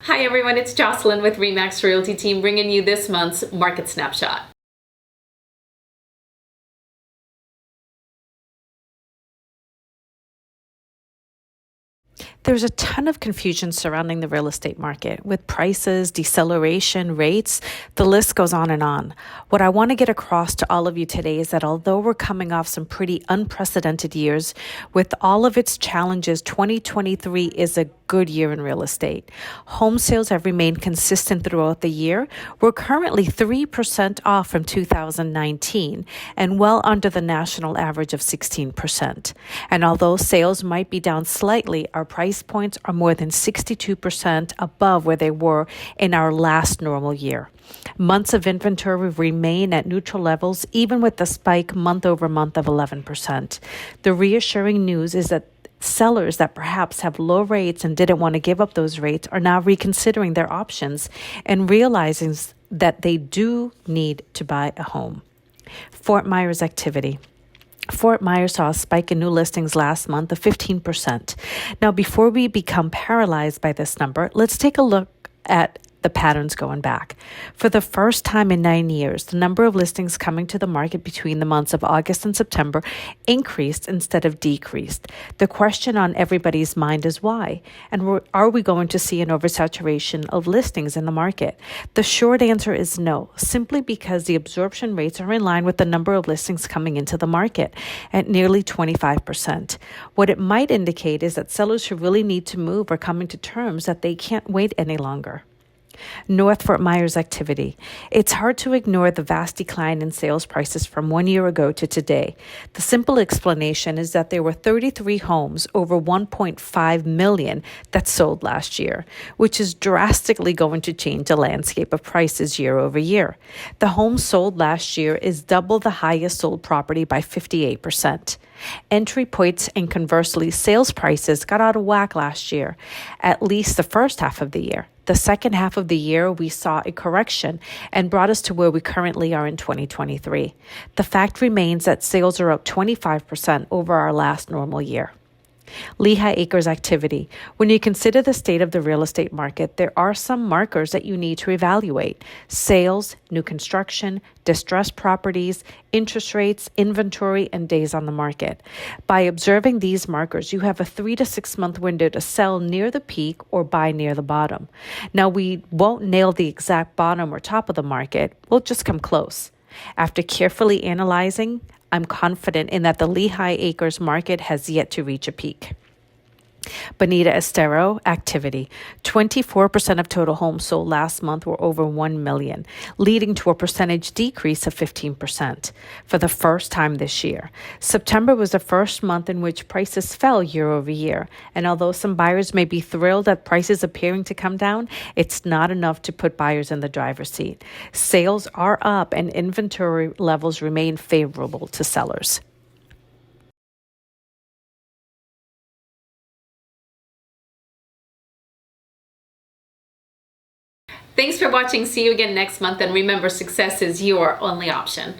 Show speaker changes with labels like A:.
A: Hi everyone, it's Yoselyn with Remax Realty team bringing you this month's Market Snapshot.
B: There's a ton of confusion surrounding the real estate market with prices, deceleration, rates. The list goes on and on. What I want to get across to all of you today is that although we're coming off some pretty unprecedented years, with all of its challenges, 2023 is a good year in real estate. Home sales have remained consistent throughout the year. We're currently 3% off from 2019 and well under the national average of 16%. And although sales might be down slightly, our price points are more than 62% above where they were in our last normal year. Months of inventory remain at neutral levels, even with the spike month over month of 11%. The reassuring news is that sellers that perhaps have low rates and didn't want to give up those rates are now reconsidering their options and realizing that they do need to buy a home. Fort Myers activity. Fort Myers saw a spike in new listings last month of 15%. Now, before we become paralyzed by this number, let's take a look at the patterns going back. For the first time in 9 years, the number of listings coming to the market between the months of August and September increased instead of decreased. The question on everybody's mind is why? And are we going to see an oversaturation of listings in the market? The short answer is no, simply because the absorption rates are in line with the number of listings coming into the market at nearly 25%. What it might indicate is that sellers who really need to move are coming to terms that they can't wait any longer. North Fort Myers activity. It's hard to ignore the vast decline in sales prices from 1 year ago to today. The simple explanation is that there were 33 homes over 1.5 million that sold last year, which is drastically going to change the landscape of prices year over year. The home sold last year is double the highest sold property by 58%. Entry points and conversely, sales prices got out of whack last year, at least the first half of the year. The second half of the year, we saw a correction and brought us to where we currently are in 2023. The fact remains that sales are up 25% over our last normal year. Lehigh Acres activity. When you consider the state of the real estate market, there are some markers that you need to evaluate: sales, new construction, distressed properties, interest rates, inventory, and days on the market. By observing these markers, you have a 3 to 6 month window to sell near the peak or buy near the bottom. Now, we won't nail the exact bottom or top of the market. We'll just come close. After carefully analyzing, I'm confident in that the Lehigh Acres market has yet to reach a peak. Bonita Estero activity. 24% of total homes sold last month were over 1 million, leading to a percentage decrease of 15% for the first time this year. September was the first month in which prices fell year over year. And although some buyers may be thrilled at prices appearing to come down, it's not enough to put buyers in the driver's seat. Sales are up and inventory levels remain favorable to sellers.
A: Thanks for watching. See you again next month. And remember, success is your only option.